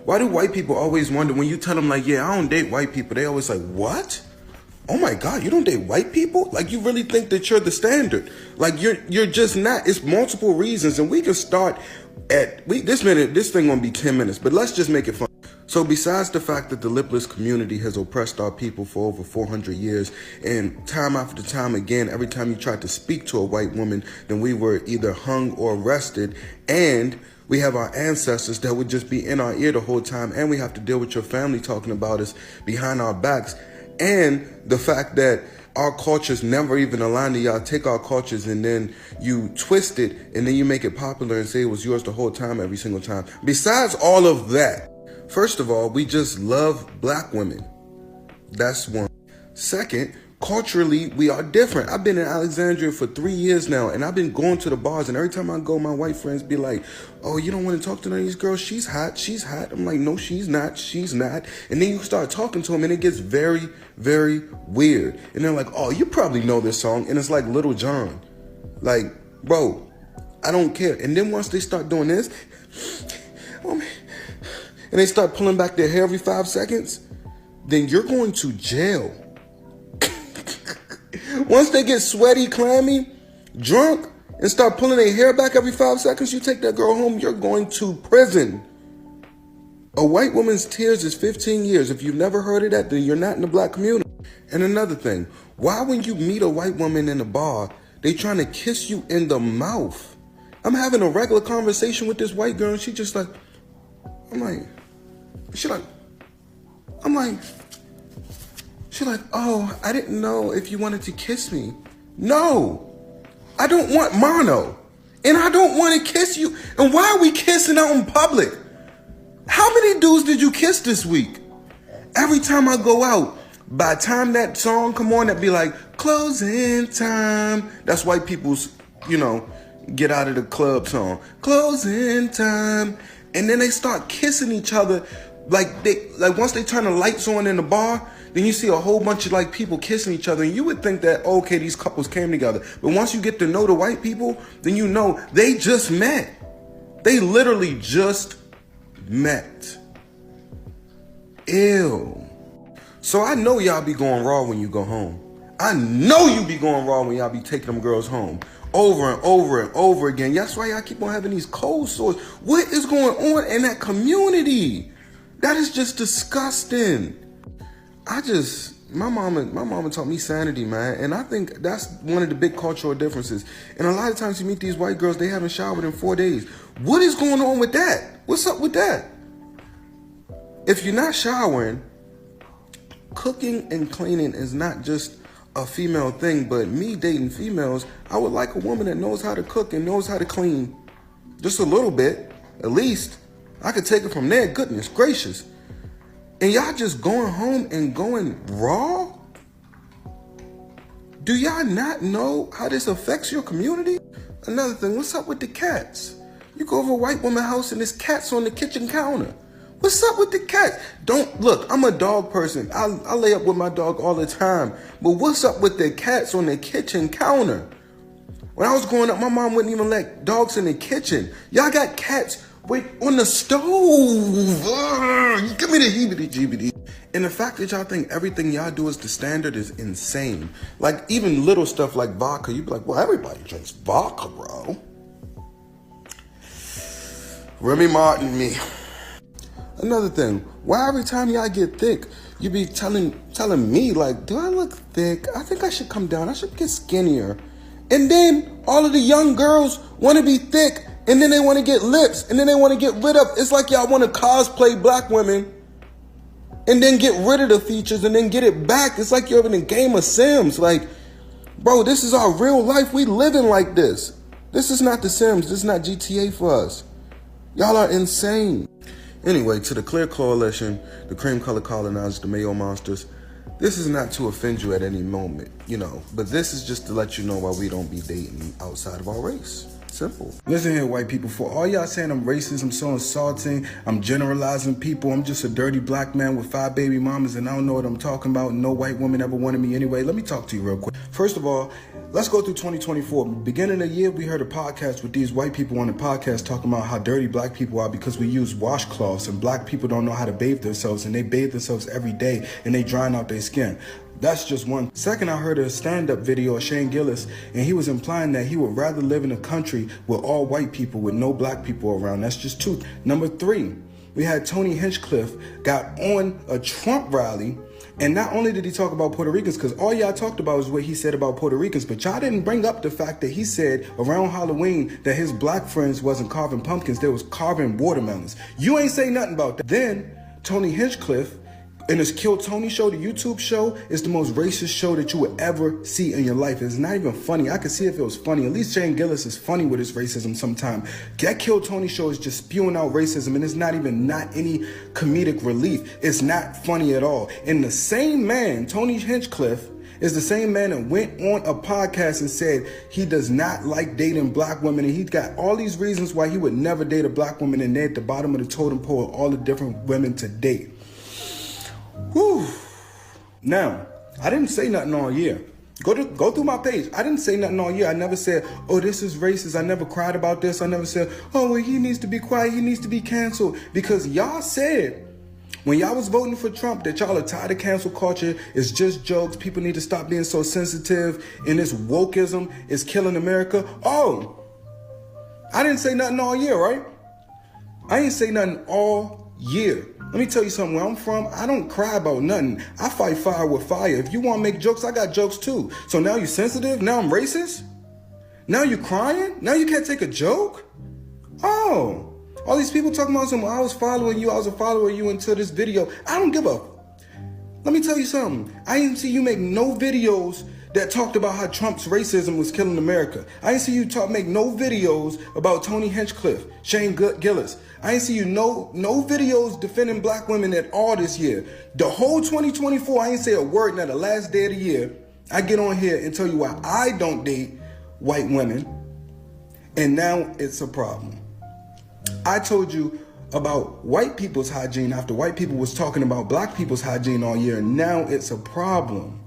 Why do white people always wonder when you tell them like, yeah, I don't date white people? They always like, what? Oh my God, you don't date white people? Like, you really think that you're the standard? Like, you're just not. It's multiple reasons, and we can start at this thing gonna be 10 minutes, but let's just make it fun. So besides the fact that the lipless community has oppressed our people for over 400 years, and time after time again, every time you tried to speak to a white woman, then we were either hung or arrested, and we have our ancestors that would just be in our ear the whole time, and we have to deal with your family talking about us behind our backs, and the fact that our cultures never even align to y'all. Take our cultures and then you twist it, and then you make it popular and say it was yours the whole time, every single time. Besides all of that, first of all, we just love black women. That's one. Second, culturally, we are different. I've been in Alexandria for 3 years now, and I've been going to the bars, and every time I go, my white friends be like, oh, you don't want to talk to none of these girls? She's hot. She's hot. I'm like, no, she's not. She's not. And then you start talking to them, and it gets very, very weird. And they're like, oh, you probably know this song. And it's like Little John. Like, bro, I don't care. And then once they start doing this, and they start pulling back their hair every 5 seconds, then you're going to jail. Once they get sweaty, clammy, drunk, and start pulling their hair back every 5 seconds, you take that girl home, you're going to prison. A white woman's tears is 15 years. If you've never heard of that, then you're not in the black community. And another thing, why when you meet a white woman in a bar, they trying to kiss you in the mouth? I'm having a regular conversation with this white girl, and she just like, she's like, oh, I didn't know if you wanted to kiss me. No, I don't want mono. And I don't want to kiss you. And why are we kissing out in public? How many dudes did you kiss this week? Every time I go out, by the time that song come on, that be like, closing time. That's white people's, get out of the club song. Closing time. And then they start kissing each other. Like once they turn the lights on in the bar, then you see a whole bunch of people kissing each other, and you would think that, okay, these couples came together. But once you get to know the white people, then you know they just met. They literally just met. Ew. So I know y'all be going raw when you go home. I know you be going raw when y'all be taking them girls home. Over and over and over again. That's why y'all keep on having these cold sores. What is going on in that community? That is just disgusting. My mama taught me sanity, man. And I think that's one of the big cultural differences. And a lot of times you meet these white girls, they haven't showered in 4 days. What is going on with that? What's up with that? If you're not showering, cooking and cleaning is not just a female thing, but me dating females, I would like a woman that knows how to cook and knows how to clean. Just a little bit, at least. I could take it from there, goodness gracious. And y'all just going home and going raw? Do y'all not know how this affects your community? Another thing, what's up with the cats? You go over a white woman's house and there's cats on the kitchen counter. What's up with the cats? Look, I'm a dog person. I lay up with my dog all the time. But what's up with the cats on the kitchen counter? When I was growing up, my mom wouldn't even let dogs in the kitchen. Y'all got cats on the stove. Give me the heebie-jeebie. And the fact that y'all think everything y'all do is the standard is insane. Like, even little stuff like vodka, you'd be like, well, everybody drinks vodka, bro. Remy Martin, me. Another thing, why every time y'all get thick, you be telling me, like, do I look thick? I think I should come down. I should get skinnier. And then all of the young girls want to be thick, and then they want to get lips, and then they want to get rid of. It's like y'all want to cosplay black women and then get rid of the features and then get it back. It's like you're in a game of Sims. Like, bro, this is our real life. We living like this. This is not The Sims. This is not GTA for us. Y'all are insane. Anyway, to the Clear Coalition, the Cream Color Colonizers, the Mayo Monsters, this is not to offend you at any moment, but this is just to let you know why we don't be dating outside of our race. Simple. Listen here, white people. For all y'all saying I'm racist, I'm so insulting, I'm generalizing people, I'm just a dirty black man with 5 baby mamas and I don't know what I'm talking about. No white woman ever wanted me anyway. Let me talk to you real quick. First of all, let's go through 2024. Beginning of the year, we heard a podcast with these white people on the podcast talking about how dirty black people are because we use washcloths and black people don't know how to bathe themselves and they bathe themselves every day and they drying out their skin. That's just one. Second, I heard a stand-up video of Shane Gillis, and he was implying that he would rather live in a country with all white people with no black people around. That's just two. Number 3, we had Tony Hinchcliffe got on a Trump rally, and not only did he talk about Puerto Ricans, because all y'all talked about was what he said about Puerto Ricans, but y'all didn't bring up the fact that he said around Halloween that his black friends wasn't carving pumpkins, they was carving watermelons. You ain't say nothing about that. Then, Tony Hinchcliffe, in his Kill Tony show, the YouTube show, is the most racist show that you would ever see in your life. It's not even funny. I could see if it was funny. At least Shane Gillis is funny with his racism sometimes. That Kill Tony show is just spewing out racism, and it's not any comedic relief. It's not funny at all. And the same man, Tony Hinchcliffe, is the same man that went on a podcast and said he does not like dating black women, and he's got all these reasons why he would never date a black woman, and they're at the bottom of the totem pole of all the different women to date. Whew. Now, I didn't say nothing all year. Go through my page. I didn't say nothing all year. I never said, oh, this is racist. I never cried about this. I never said, oh, well, he needs to be quiet. He needs to be canceled. Because y'all said, when y'all was voting for Trump, that y'all are tired of cancel culture. It's just jokes. People need to stop being so sensitive. And this wokeism is killing America. Oh, I didn't say nothing all year, right? I ain't say nothing all year. Let me tell you something. Where I'm from, I don't cry about nothing. I fight fire with fire. If you want to make jokes, I got jokes too. So now you're sensitive? Now I'm racist? Now you're crying? Now you can't take a joke? Oh, all these people talking about something. I was following you. I was a follower of you until this video. I don't give a. Let me tell you something. I didn't see you make no videos that talked about how Trump's racism was killing America. I didn't see you make no videos about Tony Hinchcliffe, Shane Gillis. I didn't see you no videos defending black women at all this year. The whole 2024, I ain't say a word. Now the last day of the year, I get on here and tell you why I don't date white women, and now it's a problem. I told you about white people's hygiene after white people was talking about black people's hygiene all year, and now it's a problem.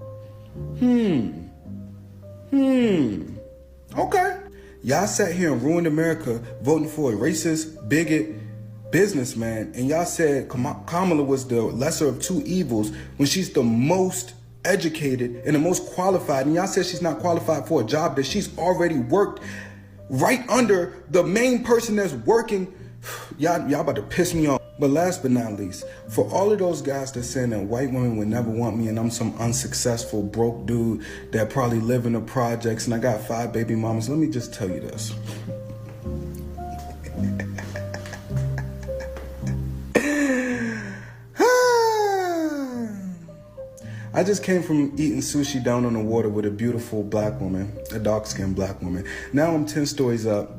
Okay. Y'all sat here and ruined America voting for a racist, bigot businessman, and y'all said Kamala was the lesser of two evils when she's the most educated and the most qualified, and y'all said she's not qualified for a job that she's already worked right under the main person that's working. Y'all about to piss me off. But last but not least, for all of those guys that saying that white women would never want me and I'm some unsuccessful broke dude that probably live in the projects and I got 5 baby mamas, let me just tell you this. I just came from eating sushi down on the water with a beautiful black woman, a dark-skinned black woman. Now I'm 10 stories up,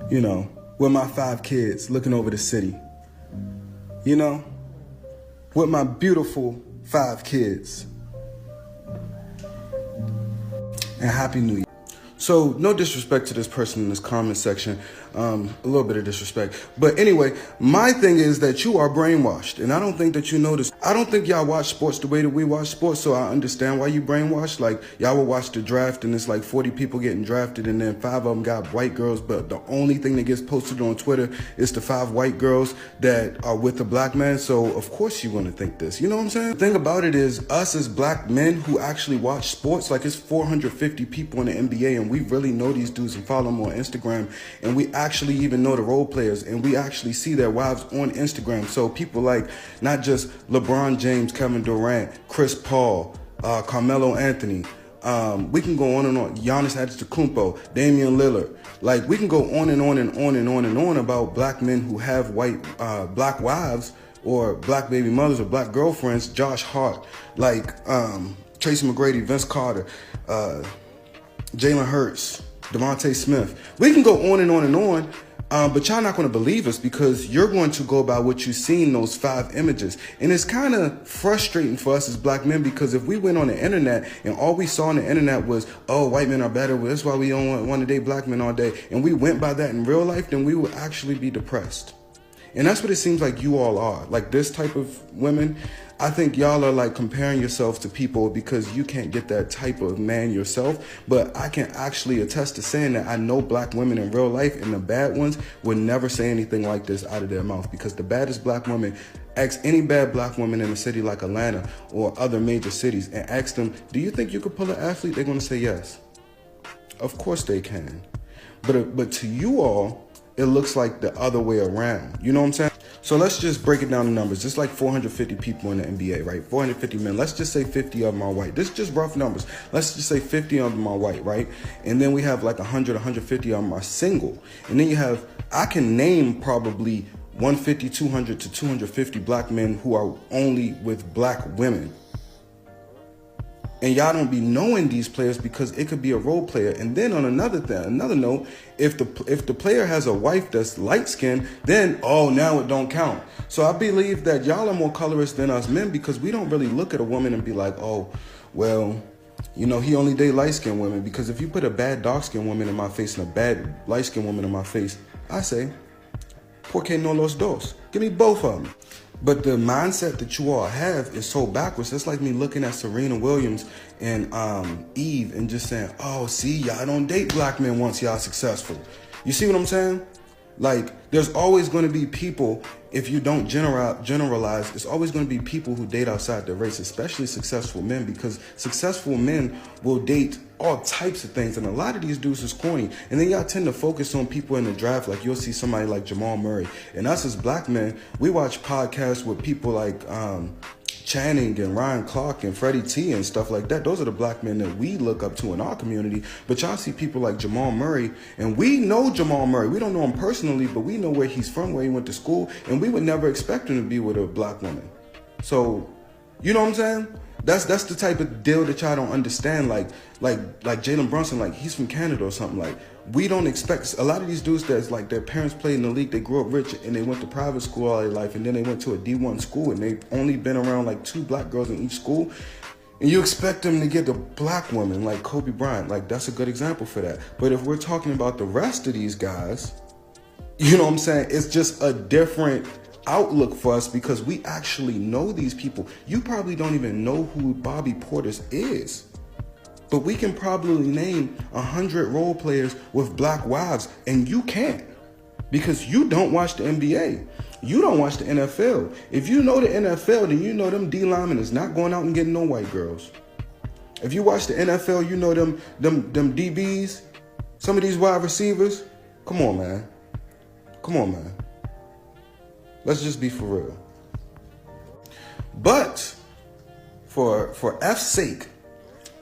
you know, with my 5 kids looking over the city. You know, with my beautiful 5 kids. And Happy New Year. So, no disrespect to this person in this comment section. A little bit of disrespect. But anyway, my thing is that you are brainwashed. And I don't think that you know this. I don't think y'all watch sports the way that we watch sports. So I understand why you brainwashed. Like, y'all will watch the draft and it's like 40 people getting drafted. And then 5 of them got white girls. But the only thing that gets posted on Twitter is the 5 white girls that are with a black man. So, of course you want to think this. You know what I'm saying? The thing about it is us as black men who actually watch sports, like it's 450 people in the NBA. And we really know these dudes and follow them on Instagram. And we actually even know the role players, and we actually see their wives on Instagram. So people like not just LeBron James, Kevin Durant, Chris Paul, Carmelo Anthony. We can go on and on. Giannis Antetokounmpo, Damian Lillard. Like we can go on and on and on and on and on about black men who have white black wives or black baby mothers or black girlfriends. Josh Hart, like Tracy McGrady, Vince Carter, Jalen Hurts, Devontae Smith. We can go on and on and on, But y'all not going to believe us because you're going to go by what you see in those 5 images. And it's kind of frustrating for us as black men because if we went on the internet and all we saw on the internet was, oh, white men are better, that's why we don't want to date black men all day, and we went by that in real life, then we would actually be depressed. And that's what it seems like you all are. Like this type of women, I think y'all are like comparing yourselves to people because you can't get that type of man yourself. But I can actually attest to saying that I know black women in real life, and the bad ones would never say anything like this out of their mouth, because the baddest black woman, ask any bad black woman in a city like Atlanta or other major cities and ask them, do you think you could pull an athlete? They're going to say yes. Of course they can. But to you all, it looks like the other way around. You know what I'm saying? So let's just break it down to numbers. Just like 450 people in the NBA, right? 450 men. Let's just say 50 of them are white. This is just rough numbers. Let's just say 50 of them are white, right? And then we have like 100, 150 of them are single. And then you have, I can name probably 150, 200 to 250 black men who are only with black women. And y'all don't be knowing these players because it could be a role player. And then on another note, if the player has a wife that's light skinned, then now it don't count. So I believe that y'all are more colorist than us men because we don't really look at a woman and be like, oh, well, you know, he only date light skinned women. Because if you put a bad dark skinned woman in my face and a bad light skinned woman in my face, I say, ¿por qué no los dos? Give me both of them. But the mindset that you all have is so backwards. It's like me looking at Serena Williams and Eve and just saying, oh, see, y'all don't date black men once y'all successful. You see what I'm saying? Like, there's always going to be people, if you don't generalize, it's always going to be people who date outside their race, especially successful men, because successful men will date all types of things. And a lot of these dudes is corny. And then y'all tend to focus on people in the draft. Like you'll see somebody like Jamal Murray. And us as black men, we watch podcasts with people like Channing and Ryan Clark and Freddie T and stuff like that. Those are the black men that we look up to in our community. But y'all see people like Jamal Murray, and we know Jamal Murray. We don't know him personally, but we know where he's from, where he went to school, and we would never expect him to be with a black woman. So, you know what I'm saying? That's the type of deal that y'all don't understand. Like Jalen Brunson, like he's from Canada or something. Like we don't expect a lot of these dudes that's like their parents played in the league. They grew up rich and they went to private school all their life, and then they went to a D1 school and they've only been around like 2 black girls in each school. And you expect them to get a black woman like Kobe Bryant. Like that's a good example for that. But if we're talking about the rest of these guys, you know what I'm saying? It's just a different outlook for us because we actually know these people. You probably don't even know who Bobby Portis is, but we can probably name 100 role players with black wives, and you can't because you don't watch the NBA. You don't watch the NFL. If you know the NFL, then you know them D linemen is not going out and getting no white girls. If you watch the NFL, you know them DBs, some of these wide receivers. Come on, man. Let's just be for real. But for F's sake,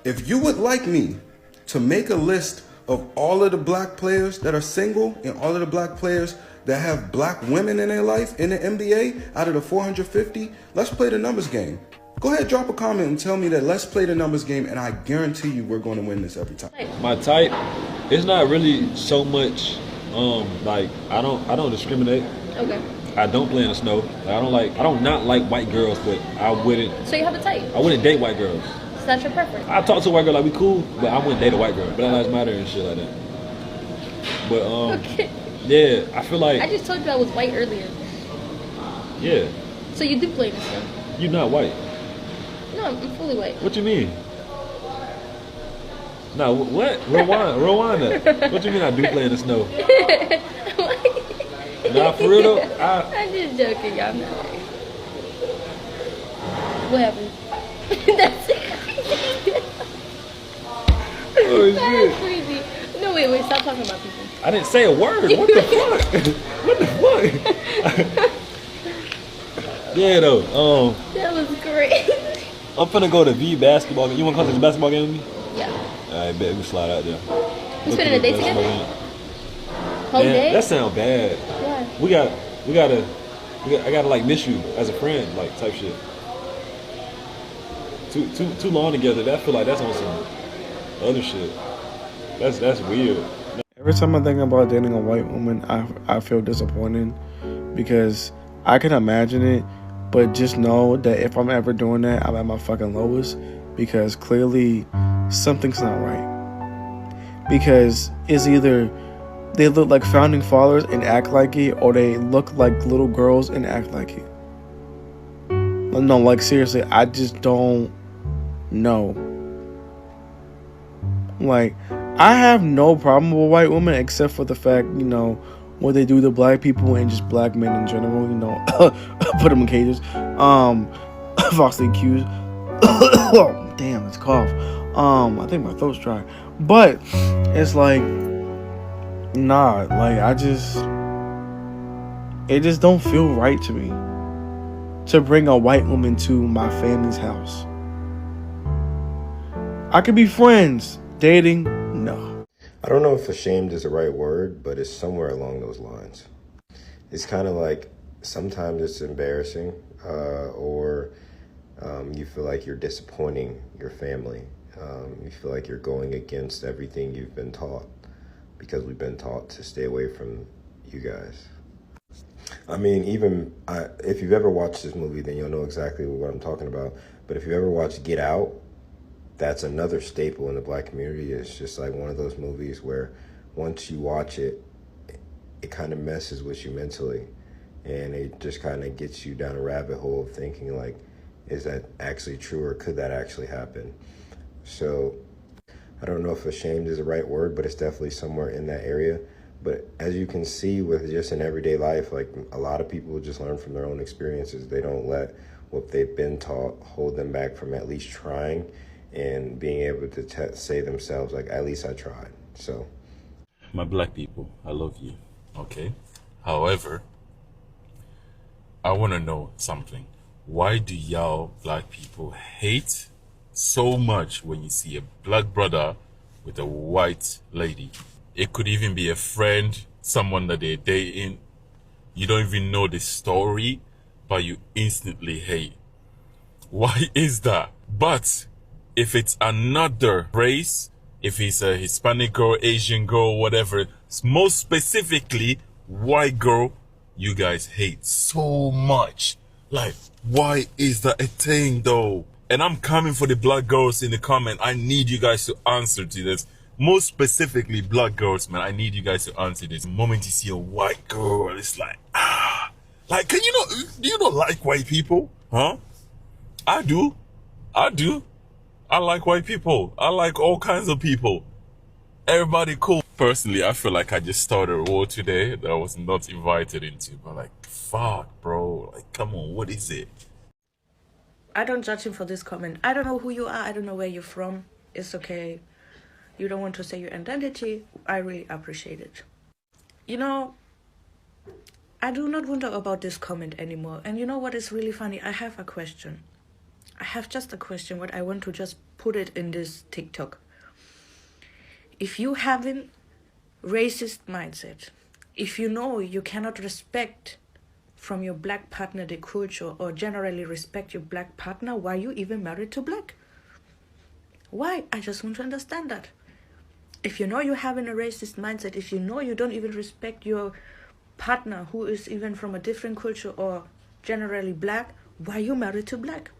if you would like me to make a list of all of the black players that are single and all of the black players that have black women in their life in the NBA out of the 450, let's play the numbers game. Go ahead, drop a comment and tell me that let's play the numbers game, and I guarantee you we're going to win this every time. My type, it's not really so much like I don't discriminate. Okay. I don't play in the snow. I don't not like white girls, but I wouldn't. So you have a type? I wouldn't date white girls. So that's your preference? I talk to a white girl like we cool, but I wouldn't date a white girl. Black Lives Matter and shit like that. But okay. Yeah, I feel like I just told you I was white earlier. Yeah. So you do play in the snow? You not white? No, I'm fully white. What you mean? No, what? Rewind that. What you mean I do play in the snow? Nah, for real though, I'm just joking, I'm not. What happened? That's it. Oh, That's crazy. No, wait, stop talking about people. I didn't say a word. What the fuck? What the fuck? Yeah, though. That was great. I'm finna go to V basketball game. You wanna come to this basketball game with me? Yeah. Alright, bet we slide out there. We spending a day together? Whole day? That sound bad. Why? I gotta like miss you as a friend, like type shit. Too long together. I feel like that's on some other shit. That's weird. Every time I think about dating a white woman, I feel disappointed because I can imagine it, but just know that if I'm ever doing that, I'm at my fucking lowest because clearly something's not right. Because it's either they look like founding fathers and act like it, or they look like little girls and act like it. No, like seriously, I just don't know. Like, I have no problem with white women except for the fact, what they do to black people and just black men in general, put them in cages, falsely accused. Oh, damn, it's cough. I think my throat's dry. But it's like, nah, like it just don't feel right to me to bring a white woman to my family's house. I could be friends. Dating, no. I don't know if ashamed is the right word, but it's somewhere along those lines. It's kind of like sometimes it's embarrassing, or you feel like you're disappointing your family. You feel like you're going against everything you've been taught because we've been taught to stay away from you guys. I mean, if you've ever watched this movie, then you'll know exactly what I'm talking about. But if you ever watched Get Out, that's another staple in the black community. It's just like one of those movies where once you watch it, it kind of messes with you mentally. And it just kind of gets you down a rabbit hole of thinking like, is that actually true or could that actually happen? So I don't know if ashamed is the right word, but it's definitely somewhere in that area. But as you can see with just in everyday life, like a lot of people just learn from their own experiences. They don't let what they've been taught hold them back from at least trying and being able to say themselves, like, at least I tried. So, My black people, I love you. Okay. However, I want to know something. Why do y'all black people hate so much when you see a black brother with a white lady? It could even be a friend, someone that they're dating. You don't even know the story, but you instantly hate. Why is that? But if it's another race, if it's a Hispanic girl, Asian girl, whatever, most specifically white girl, you guys hate so much. Like, why is that a thing though? And I'm coming for the black girls in the comment. I need you guys to answer to this. Most specifically black girls, man, I need you guys to answer this. The moment you see a white girl, it's like, like, do you not like white people? Huh? I do. I like white people. I like all kinds of people. Everybody cool. Personally, I feel like I just started a war today that I was not invited into. But like, fuck, bro. Like, come on, what is it? I don't judge him for this comment. I don't know who you are. I don't know where you're from. It's okay. You don't want to say your identity. I really appreciate it. I do not wonder about this comment anymore. And you know what is really funny? I have a question. I have just a question, what I want to just put it in this TikTok. If you have a racist mindset, if you know you cannot respect from your black partner the culture or generally respect your black partner, why are you even married to black? Why? I just want to understand that. If you know you're having a racist mindset, if you know you don't even respect your partner who is even from a different culture or generally black, why are you married to black?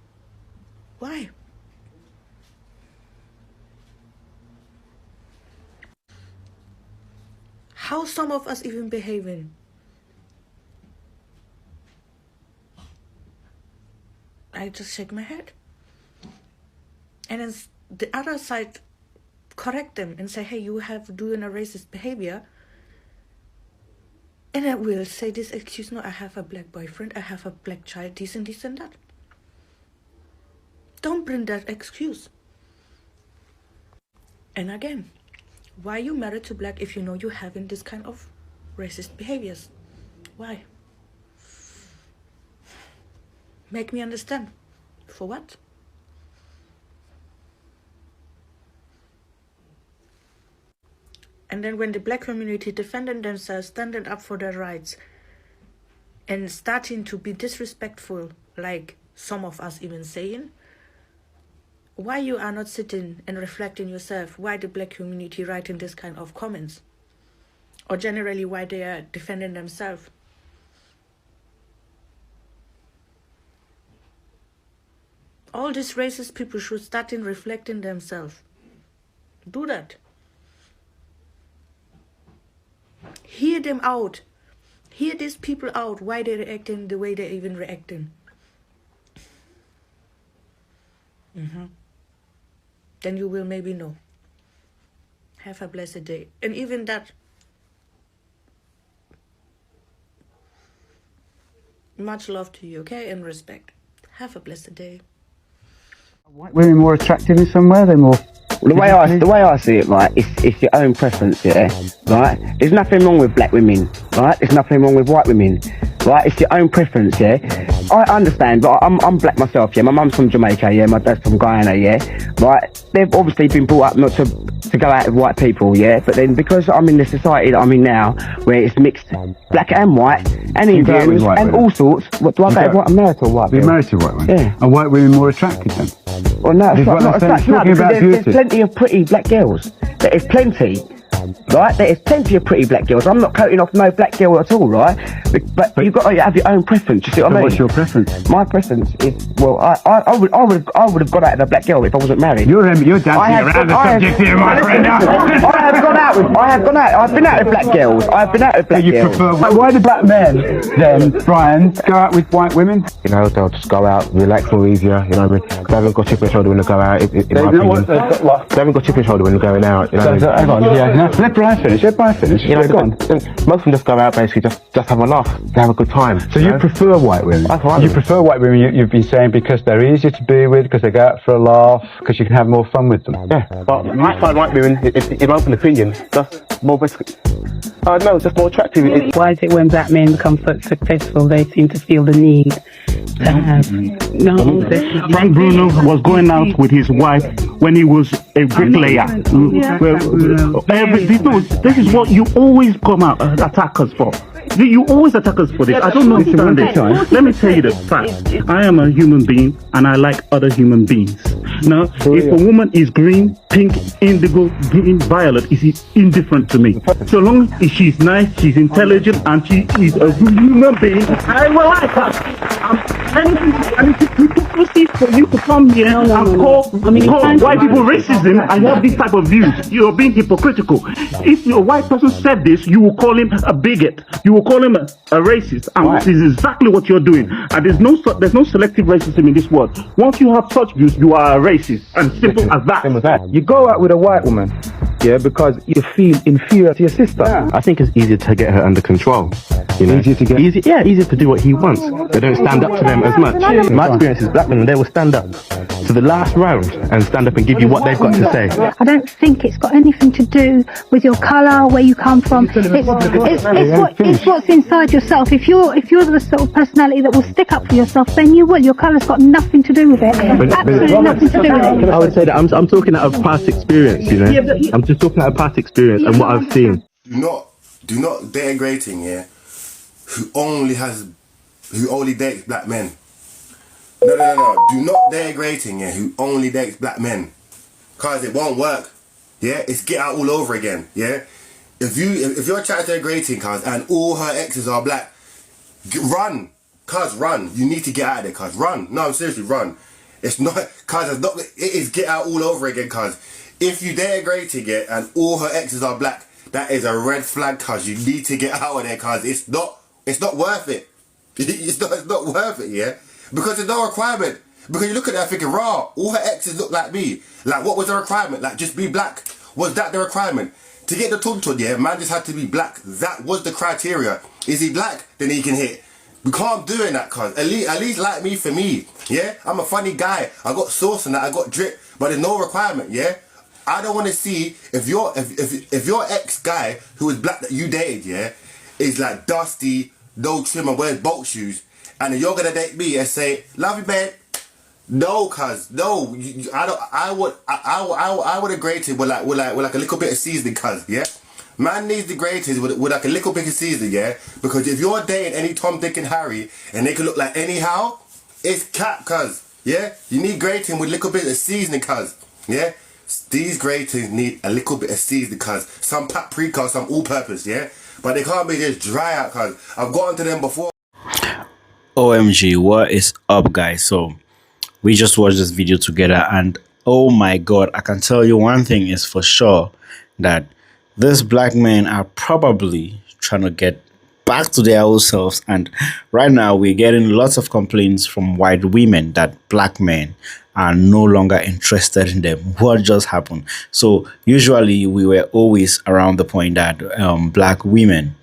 Why? How some of us even behaving? I just shake my head. And then the other side correct them and say, hey, you have doing a racist behavior. And I will say this excuse, no, I have a black boyfriend, I have a black child, this and that. Don't bring that excuse. And again, why are you married to black if you know you're having this kind of racist behaviors? Why? Make me understand. For what? And then when the black community defending themselves, standing up for their rights, and starting to be disrespectful, like some of us even saying, why you are not sitting and reflecting yourself? Why the black community writing this kind of comments? or generally why they are defending themselves. All these racist people should start in reflecting themselves. Do that. Hear them out. Hear these people out, why they're reacting the way they're even reacting. Then you will maybe know. Have a blessed day. And even that, much love to you, okay? And respect. Have a blessed day. White women more attractive in some way? They're more. The way I see it, right, it's your own preference, yeah, right? There's nothing wrong with black women, right? There's nothing wrong with white women, right? It's your own preference, yeah. I understand, but I'm black myself, yeah. My mum's from Jamaica, yeah. My dad's from Guyana, yeah. Right? They've obviously been brought up not to go out with white people, yeah. But then because I'm in the society that I'm in now, where it's mixed black and white and Indians and all sorts, what do I go with? I'm married to a white. You're married to a white woman. Yeah. Are white women more attractive then? Well, no, it's not as such, no, because there's beauty. plenty of pretty black girls. There is plenty, right? There is plenty of pretty black girls. I'm not coating off no black girl at all, right? But you've got to have your own preference. You see what I mean? What's your preference? My preference is, well, I would have gone out with a black girl if I wasn't married. You're dancing around the subject here, Mike, right now. I've been out with black girls. You prefer, why do black men then, Brian, go out with white women? You know, they'll just go out, relax more easier, you know what I mean? They haven't got chip and shoulder when they go out, in my opinion. They haven't got chip and shoulder when they're going out, you know what I mean? Hang on, yeah, let Brian finish, You know, go on. Most of them just go out basically, just have a laugh, they have a good time. So you prefer white women? You prefer white women, you've been saying, because they're easier to be with, because they go out for a laugh, because you can have more fun with them. Yeah, but I find white women, in my open opinion, just more basically, I don't know, just more attractive. Why is it when black men become successful, they seem to feel the need to have? No, Frank Bruno was going out with his wife when he was a bricklayer. This is what you always come out attack us for. You always attack us for this. I don't understand it. Let me tell you the fact. I am a human being and I like other human beings. Now, if a woman is green, pink, indigo, green, violet, is indifferent to me. So long as she's nice, she's intelligent, and she is a human being, I will like her. And it's hypocrisy for you to come here and call white people racism and have this type of views. You're being hypocritical. If a white person said this, you will call him a bigot. You will call him a racist. And this is exactly what you're doing. And there's no selective racism in this world. Once you have such views, you are a racist. And simple as that. You go out with a white woman, yeah, because you feel inferior to your sister. Yeah. I think it's easier to get her under control. You know? Easier to do what he wants. They don't stand up to them as much. My experience is black women, they will stand up to the last round and stand up and give you what they've got to say. I don't think it's got anything to do with your colour, where you come from. It's what's inside yourself. If you're the sort of personality that will stick up for yourself, then you will. Your colour's got nothing to do with it. Absolutely nothing to do with it. I would say that I'm talking out of past experience, you know. I'm just talking out of past experience and what I've seen. Do not denigrating, yeah, who only dates black men. No. Do not denigrating, yeah, who only dates black men. Cause it won't work. Yeah, it's get out all over again. Yeah, if you're chatting denigrating, cause and all her exes are black, run. Cause run. You need to get out of there. Cause run. No, seriously, run. It's not. Cause it's not. It is get out all over again. Cause if you denigrating it and all her exes are black, that is a red flag. Cause you need to get out of there. Cause it's not worth it. It's not worth it. Yeah. Because there's no requirement. Because you look at that thinking, raw, all her exes look like me. Like, what was the requirement? Like, just be black. Was that the requirement? To get the tuntun, yeah, man just had to be black. That was the criteria. Is he black? Then he can hit. We can't do that, cuz. At least like me for me, yeah? I'm a funny guy. I got sauce and that, I got drip. But there's no requirement, yeah? I don't want to see if your ex-guy who was black that you dated, yeah, is like dusty, no trim and wears boat shoes, and then you're gonna date me and say, love you, babe. No, cuz, no. I would have grated with like a little bit of seasoning, cuz, yeah. Man needs the grated with like a little bit of seasoning, yeah. Because if you're dating any Tom, Dick, and Harry and they can look like anyhow, it's cap, cuz, yeah. You need grating with a little bit of seasoning, cuz, yeah. These gratings need a little bit of seasoning, cuz some paprika, some all-purpose, yeah? But they can't be just dry out, cuz I've gotten to them before. OMG, what is up, guys? So we just watched this video together, and oh my god, I can tell you one thing is for sure, that these black men are probably trying to get back to their old selves. And right now we're getting lots of complaints from white women that black men are no longer interested in them. What just happened? So usually we were always around the point that black women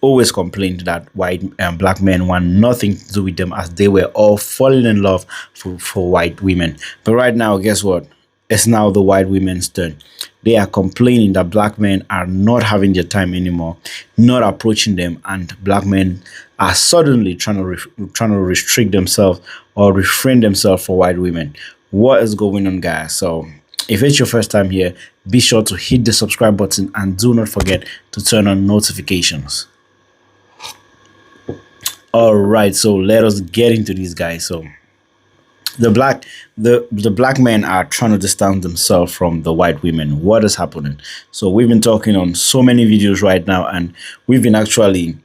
always complained that white black men want nothing to do with them, as they were all falling in love for white women. But right now, guess what? It's now the white women's turn. They are complaining that black men are not having their time anymore, not approaching them, and black men are suddenly trying to restrict themselves or refrain themselves for white women. What is going on, guys? So if it's your first time here, be sure to hit the subscribe button and do not forget to turn on notifications. All right, so let us get into these guys. So the black men are trying to distance themselves from the white women. What is happening? So we've been talking on so many videos right now, and we've been actually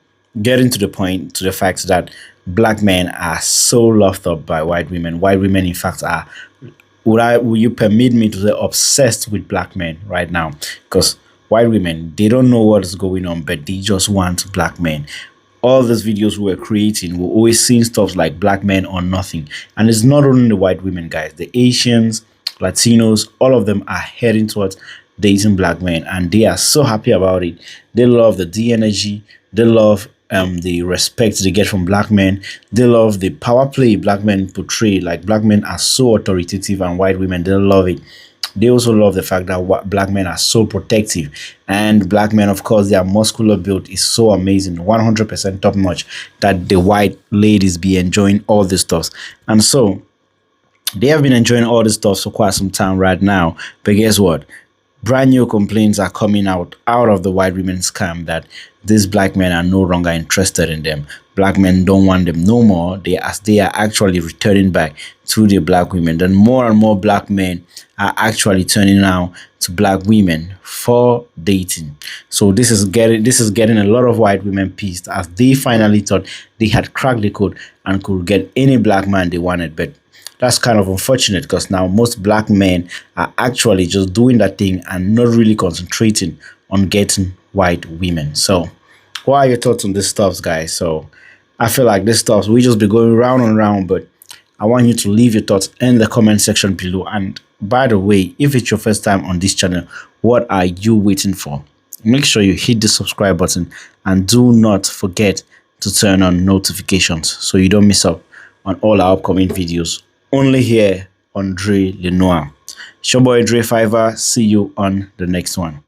getting to the point, to the fact that black men are so loved up by white women. White women, in fact, are, will you permit me to say, obsessed with black men right now? Because white women, they don't know what is going on, but they just want black men. All these videos we were creating, we're always seeing stuff like black men or nothing. And it's not only the white women, guys. The Asians, Latinos, all of them are heading towards dating black men, and they are so happy about it. They love the energy. They love the respect they get from black men. They love the power play black men portray. Like, black men are so authoritative, and white women, they love it. They also love the fact that black men are so protective, and black men, of course, their muscular build is so amazing, 100% top notch, that the white ladies be enjoying all this stuff. And so they have been enjoying all this stuff for quite some time right now. But guess what? Brand new complaints are coming out of the white women's camp that these black men are no longer interested in them. Black men don't want them no more. They are actually returning back to the black women. Then more and more black men are actually turning now to black women for dating. So this is getting a lot of white women pissed, as they finally thought they had cracked the code and could get any black man they wanted. But that's kind of unfortunate, because now most black men are actually just doing that thing and not really concentrating on getting white women. So what are your thoughts on this stuff, guys? So I feel like this stuff, we just be going round and round, but I want you to leave your thoughts in the comment section below. And by the way, if it's your first time on this channel, what are you waiting for? Make sure you hit the subscribe button, and do not forget to turn on notifications so you don't miss out on all our upcoming videos. Only here on Dre Lenoir. It's your boy Dre Fiverr. See you on the next one.